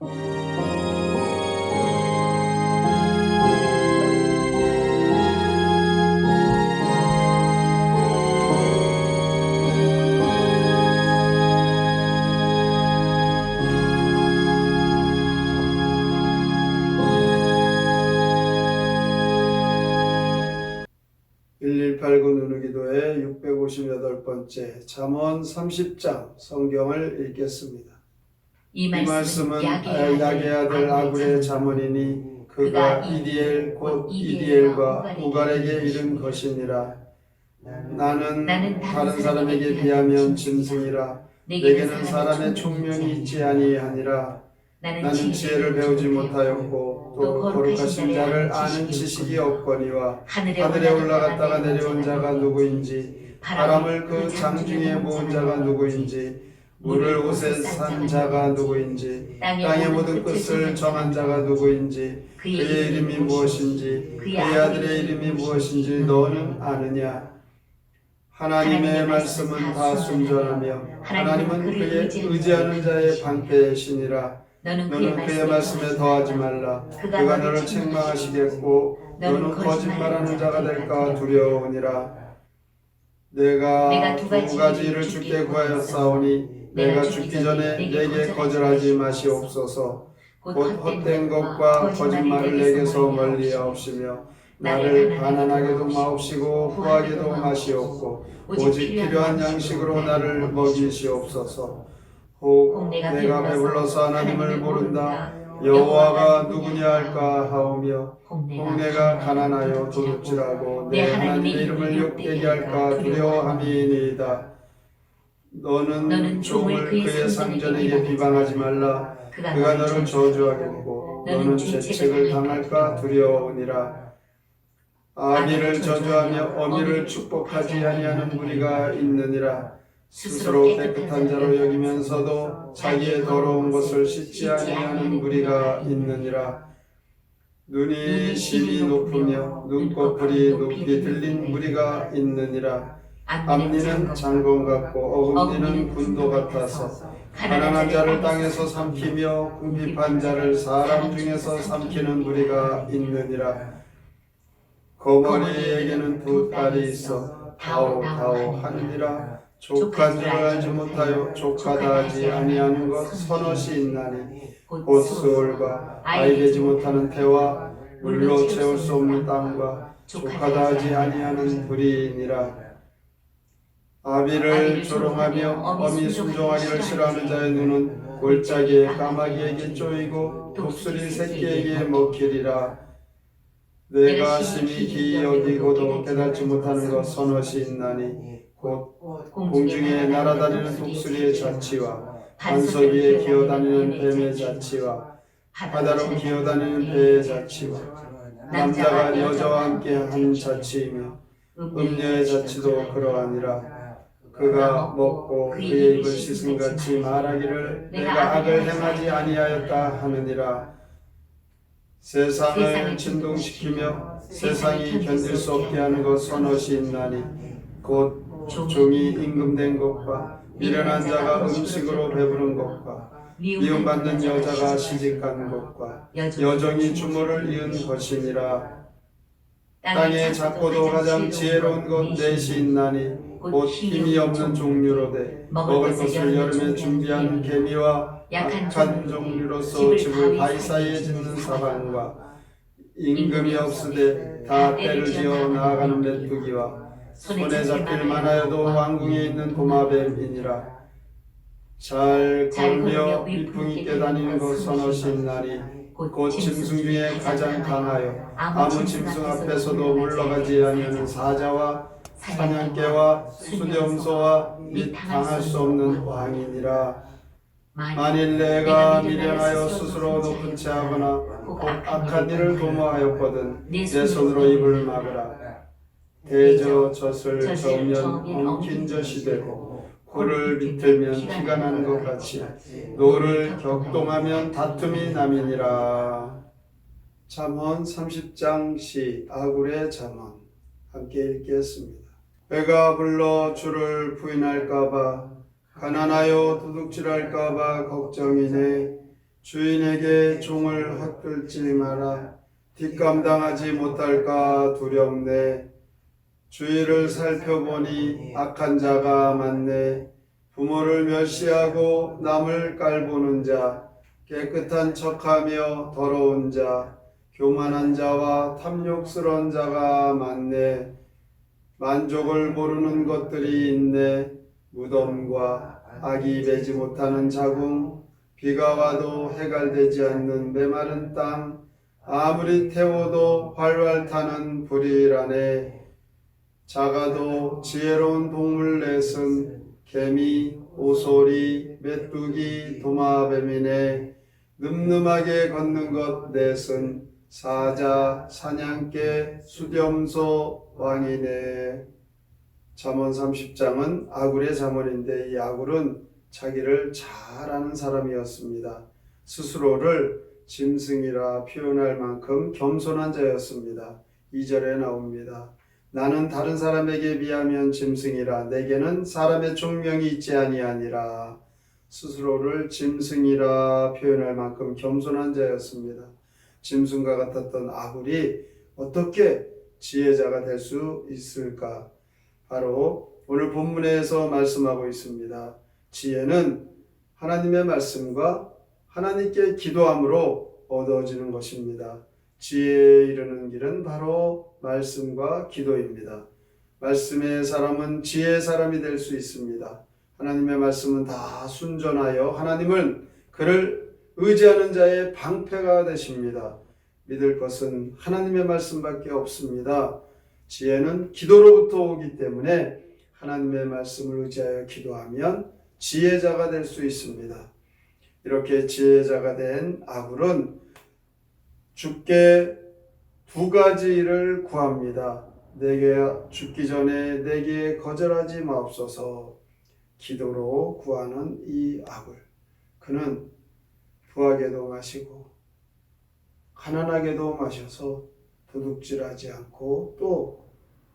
1189 누누기도의 658번째 잠언 30장 성경을 읽겠습니다. 이 말씀은 야게의 아들 아굴의 잠언이니 그가 이디엘 곧 이디엘과 우갈에게 이른 것이니라. 나는 다른 사람에게 비하면 짐승이라. 내게는 사람의 총명이 있지 아니하니라. 나는 지혜를 배우지 못하였고 또 거룩하신 자를 아는 지식이 없거니와 하늘에 올라갔다가 내려온 자가 누구인지 바람을 그 장중에 모은 자가 누구인지 물을 옷에 산 자가 누구인지 땅의 모든 끝을 정한 자가 누구인지 그의 이름이 무엇인지 그의 아들의 이름이 무엇인지 너는 아느냐. 하나님의 말씀은 다 순전하며 하나님은 그의 의지하는 자의 방패시니라. 너는 그의 말씀에 더하지 말라. 그가 너를 책망하시겠고 너는 거짓말하는 자가 될까 두려우니라. 내가 두 가지를 주께 구하였사오니 내가 죽기 전에 내게 거절하지 마시옵소서. 곧 헛된 것과 거짓말을 내게서 멀리하옵시며 나를 가난하게도 마옵시고 후하게도 마시옵고 오직 필요한 양식으로 나를 먹이시옵소서. 혹 내가 배불러서 하나님을 모른다. 여호와가 누구냐 할까 하오며 혹 내가 가난하여 도둑질하고 내 하나님의 이름을 욕되게 할까 두려워함이니이다. 너는 종을 그의 상전에게 비방하지 말라. 그가 너를 저주하겠고 너는 죄책을 당할까 두려우니라. 아비를 저주하며 어미를 축복하지 아니하는 무리가 있느니라. 스스로 깨끗한 자로 여기면서도 자기의 더러운 것을 씻지 아니하는 무리가 있느니라. 눈이 심히 높으며 눈꺼풀이 높이 들린 무리가 있느니라. 앞니는 장검 같고 어금니는 군도 같아서 가난한 자를 땅에서 삼키며 궁핍한 자를 사람 중에서 삼키는 무리가 있느니라. 거머리에게는 두 딸이 있어 다오 하느니라. 족한 줄 알지 못하여 족하다 하지 아니하는 것 서너시 있나니 곧 수월과 아이 되지 못하는 태와 물로 채울 수 없는 땅과 족하다 하지 아니하는 불이니라. 아비를 조롱하며 어미 순종하기를 싫어하는 자의 눈은 골짜기에 까마귀에게 쪼이고 독수리 새끼에게 먹히리라. 내가 심히 기이 여기고도 깨닫지 못하는 것 서너시 있나니 곧 공중에 날아다니는 독수리의 자치와 반석 위에 기어다니는 뱀의 자치와 바다로 기어다니는 배의 자치와 남자가 여자와 함께 한 자치이며 음녀의 자치도 그러하니라. 그가 먹고 그의 입을 씻음같이 말하기를 내가 악을 행하지 아니하였다 하느니라. 세상을 진동시키며 세상이 견딜 수 없게 하는 것 서너시 있나니 곧 종이 임금된 것과 미련한 자가 음식으로 배부른 것과 미움받는 여자가 시집간 것과 여종이 주모를 이은 것이니라. 땅에 작고도 가장 지혜로운 것 넷이 있나니 곧 힘이 없는 종류로되 먹을 것을 여름에 준비하는 개미와 약한 종류로서 집을 바위 사이에 짓는 사방과 임금이 없으되 다 때를 지어 나아가는 메뚜기와 손에 잡힐 만하여도 왕궁에 있는 도마뱀이니라. 잘 걸으며 미풍 있게 다니는 것 서너시 있나니 곧 짐승 중에 가장 강하여 아무 짐승 앞에서도 물러가지 아니하는 사자와 사냥개와 수렴소와 및 당할 수 없는 왕이니라. 만일 내가 미련하여 스스로 높은 채 하거나 곧 악한 일을 도모하였거든 내 손으로 입을 막으라. 대저 젖을 저으면 엉킨 젖이 되고 코를 비틀면 피가 나는 것 같이 노를 격동하면 다툼이 남이니라. 잠언 30장 시 아굴의 잠언 함께 읽겠습니다. 배가 불러 주를 부인할까봐 가난하여 도둑질할까봐 걱정이네. 주인에게 종을 헛끌지 마라. 뒷감당하지 못할까 두렵네. 주위를 살펴보니 악한 자가 많네. 부모를 멸시하고 남을 깔보는 자, 깨끗한 척하며 더러운 자, 교만한 자와 탐욕스러운 자가 많네. 만족을 모르는 것들이 있네. 무덤과 악이 배지 못하는 자궁, 비가 와도 해갈되지 않는 메마른 땅, 아무리 태워도 활활 타는 불이라네. 작아도 지혜로운 동물 넷은 개미, 오소리, 메뚜기, 도마뱀이네. 늠름하게 걷는 것 넷은 사자, 사냥개, 수렴소, 왕이네. 잠언 30장은 아굴의 잠언인데 이 아굴은 자기를 잘 아는 사람이었습니다. 스스로를 짐승이라 표현할 만큼 겸손한 자였습니다. 2절에 나옵니다. 나는 다른 사람에게 비하면 짐승이라 내게는 사람의 총명이 있지 아니하니라. 스스로를 짐승이라 표현할 만큼 겸손한 자였습니다. 짐승과 같았던 아굴이 어떻게 지혜자가 될 수 있을까? 바로 오늘 본문에서 말씀하고 있습니다. 지혜는 하나님의 말씀과 하나님께 기도함으로 얻어지는 것입니다. 지혜에 이르는 길은 바로 말씀과 기도입니다. 말씀의 사람은 지혜의 사람이 될 수 있습니다. 하나님의 말씀은 다 순전하여 하나님을 그를 의지하는 자의 방패가 되십니다. 믿을 것은 하나님의 말씀밖에 없습니다. 지혜는 기도로부터 오기 때문에 하나님의 말씀을 의지하여 기도하면 지혜자가 될 수 있습니다. 이렇게 지혜자가 된 아굴은 주께 두 가지를 구합니다. 내게 죽기 전에 내게 거절하지 마옵소서. 기도로 구하는 이 아굴, 그는 부하게도 마시고 가난하게도 마셔서 도둑질하지 않고 또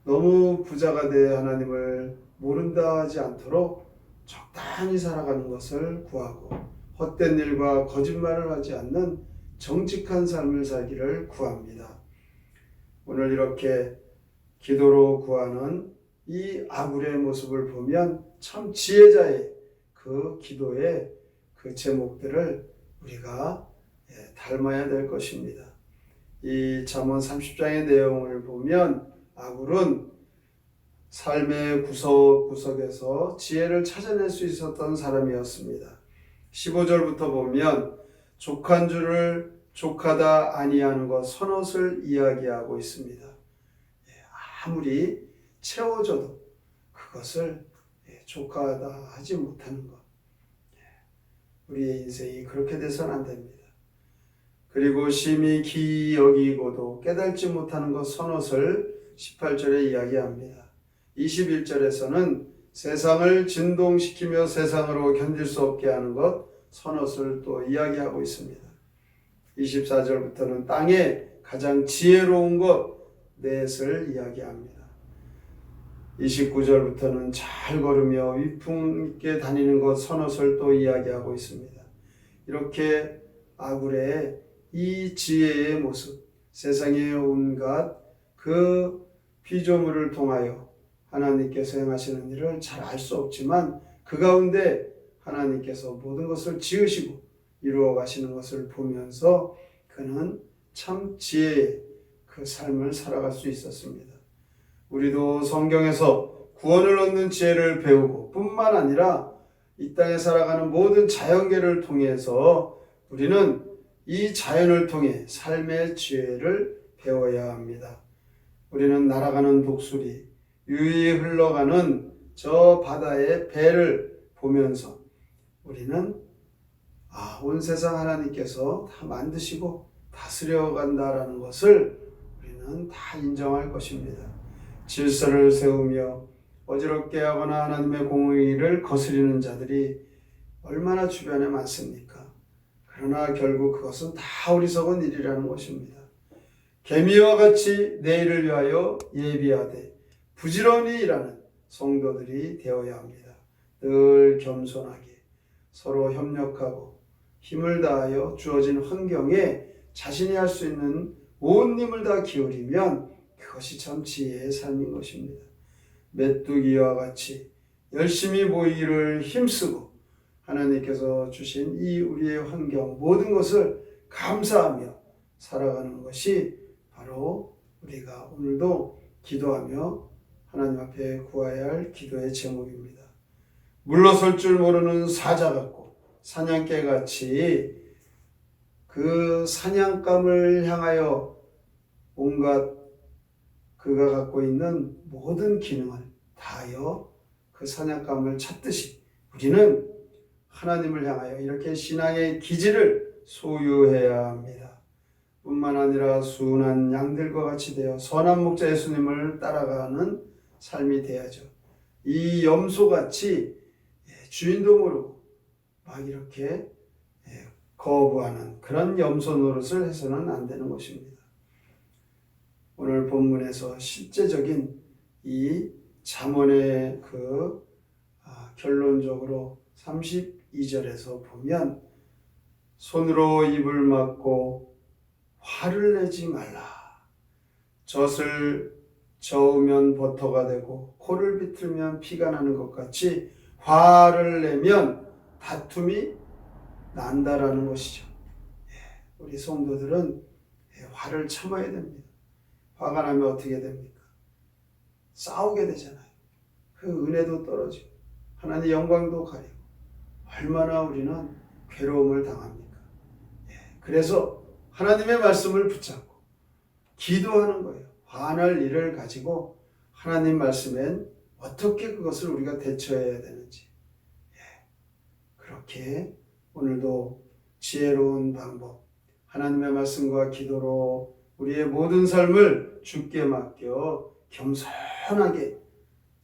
너무 부자가 돼 하나님을 모른다 하지 않도록 적당히 살아가는 것을 구하고 헛된 일과 거짓말을 하지 않는 정직한 삶을 살기를 구합니다. 오늘 이렇게 기도로 구하는 이 아굴의 모습을 보면 참 지혜자의 그 기도의 그 제목들을 우리가 닮아야 될 것입니다. 이 잠언 30장의 내용을 보면 아굴은 삶의 구석구석에서 지혜를 찾아낼 수 있었던 사람이었습니다. 15절부터 보면 족한 줄을 족하다 아니하는 것 선옷을 이야기하고 있습니다. 아무리 채워져도 그것을 족하다 하지 못하는 것. 우리의 인생이 그렇게 돼서는 안 됩니다. 그리고 심히 기이 여기고도 깨달지 못하는 것 선옷을 18절에 이야기합니다. 21절에서는 세상을 진동시키며 세상으로 견딜 수 없게 하는 것 선옷을 또 이야기하고 있습니다. 24절부터는 땅에 가장 지혜로운 것 넷을 이야기합니다. 29절부터는 잘 걸으며 위풍 있게 다니는 것 선옷을 또 이야기하고 있습니다. 이렇게 아굴의 이 지혜의 모습, 세상의 온갖 그 피조물을 통하여 하나님께서 행하시는 일을 잘 알 수 없지만 그 가운데 하나님께서 모든 것을 지으시고 이루어 가시는 것을 보면서 그는 참 지혜의 그 삶을 살아갈 수 있었습니다. 우리도 성경에서 구원을 얻는 지혜를 배우고 뿐만 아니라 이 땅에 살아가는 모든 자연계를 통해서 우리는 이 자연을 통해 삶의 지혜를 배워야 합니다. 우리는 날아가는 독수리, 유유히 흘러가는 저 바다의 배를 보면서 우리는 온 세상 하나님께서 다 만드시고 다스려 간다라는 것을 우리는 다 인정할 것입니다. 질서를 세우며 어지럽게 하거나 하나님의 공의를 거스리는 자들이 얼마나 주변에 많습니까? 그러나 결국 그것은 다 어리석은 일이라는 것입니다. 개미와 같이 내일을 위하여 예비하되 부지런히 일하는 성도들이 되어야 합니다. 늘 겸손하게 서로 협력하고 힘을 다하여 주어진 환경에 자신이 할 수 있는 온 힘을 다 기울이면 그것이 참 지혜의 삶인 것입니다. 메뚜기와 같이 열심히 보이기를 힘쓰고 하나님께서 주신 이 우리의 환경 모든 것을 감사하며 살아가는 것이 바로 우리가 오늘도 기도하며 하나님 앞에 구해야 할 기도의 제목입니다. 물러설 줄 모르는 사자 같고 사냥개 같이 그 사냥감을 향하여 온갖 그가 갖고 있는 모든 기능을 다하여 그 사냥감을 찾듯이 우리는 하나님을 향하여 이렇게 신앙의 기질을 소유해야 합니다. 뿐만 아니라 순한 양들과 같이 되어 선한 목자 예수님을 따라가는 삶이 돼야죠. 이 염소같이 주인도 모르고 막 이렇게 거부하는 그런 염소 노릇을 해서는 안 되는 것입니다. 오늘 본문에서 실제적인 이 잠언의 결론적으로 32절에서 보면 손으로 입을 막고 화를 내지 말라. 젖을 저으면 버터가 되고 코를 비틀면 피가 나는 것 같이 화를 내면 다툼이 난다라는 것이죠. 우리 성도들은 화를 참아야 됩니다. 화가 나면 어떻게 됩니까? 싸우게 되잖아요. 그 은혜도 떨어지고 하나님의 영광도 가리고 얼마나 우리는 괴로움을 당합니까? 그래서 하나님의 말씀을 붙잡고 기도하는 거예요. 화날 일을 가지고 하나님 말씀엔 어떻게 그것을 우리가 대처해야 되는지 그렇게 오늘도 지혜로운 방법 하나님의 말씀과 기도로 우리의 모든 삶을 주께 맡겨 겸손하게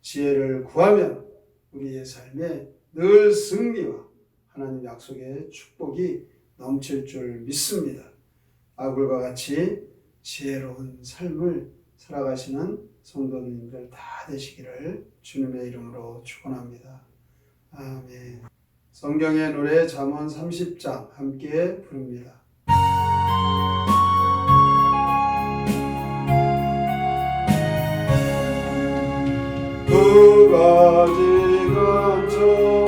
지혜를 구하면 우리의 삶에 늘 승리와 하나님 약속의 축복이 넘칠 줄 믿습니다. 아굴과 같이 지혜로운 삶을 살아가시는 성도님들 다 되시기를 주님의 이름으로 축원합니다. 아멘. 성경의 노래 잠언 30장 함께 부릅니다. 두 가지 간청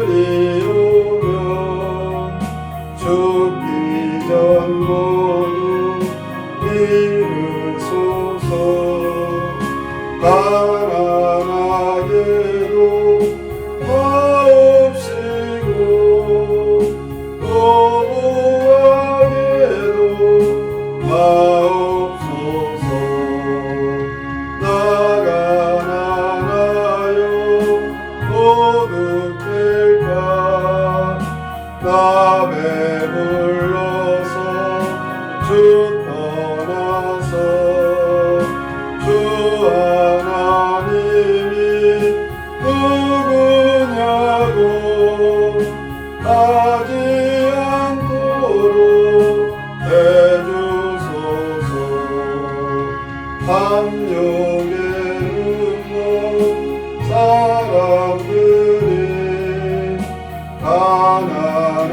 들이오며 죽기 전 모두 이르소서. 가난하게도 화없이고 거부하게도 마옵소서. 나가 나나요 도둑될까 나 배불러서 주 떠나서 주 하나님이 누구냐고 하지 않도록 해주소서. 함령의 눈먼 사람들이 가난한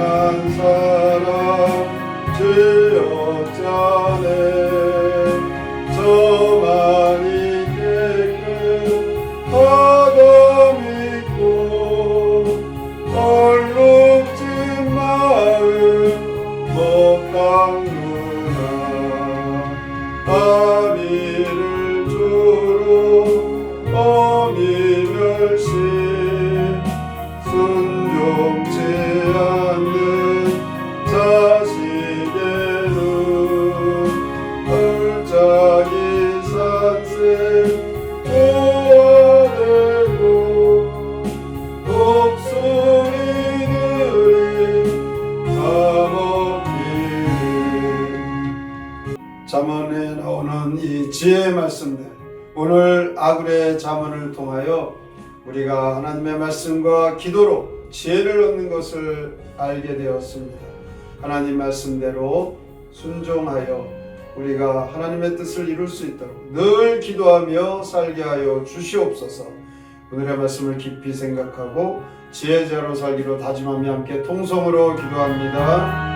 사람 죄였자네. 저만이 깨끗 하다 믿고 얼룩진 마음 못 닦누나. 아비를 주로 어미 멸시 순종치 않는 자식에는 울짝이 산새 보아내고 독수리들이 사먹기를. 잠언에 나오는 이 지혜의 말씀들, 오늘 아굴의 잠언을 통하여 우리가 하나님의 말씀과 기도로 지혜를 얻는 것을 알게 되었습니다. 하나님 말씀대로 순종하여 우리가 하나님의 뜻을 이룰 수 있도록 늘 기도하며 살게 하여 주시옵소서. 오늘의 말씀을 깊이 생각하고 지혜자로 살기로 다짐하며 함께 통성으로 기도합니다.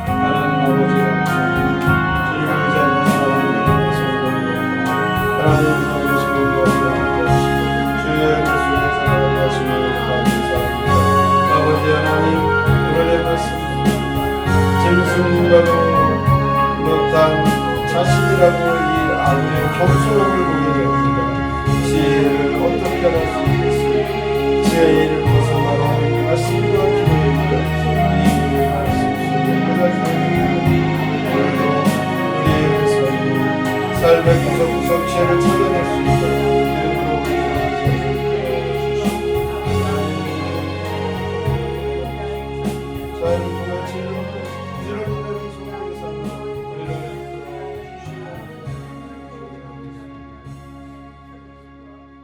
하나님 아버지 주님을 잘 사랑하는 하나님 성령으로 함께 하시고 주의 예수의 사랑을 하시는 감사합니다. 아버지 하나님 오늘의 말씀 짐승과도 못한 자신이라고 이 아들의 겸손함을 보게 됩니다. 지혜를 어떻게 할 수 있는지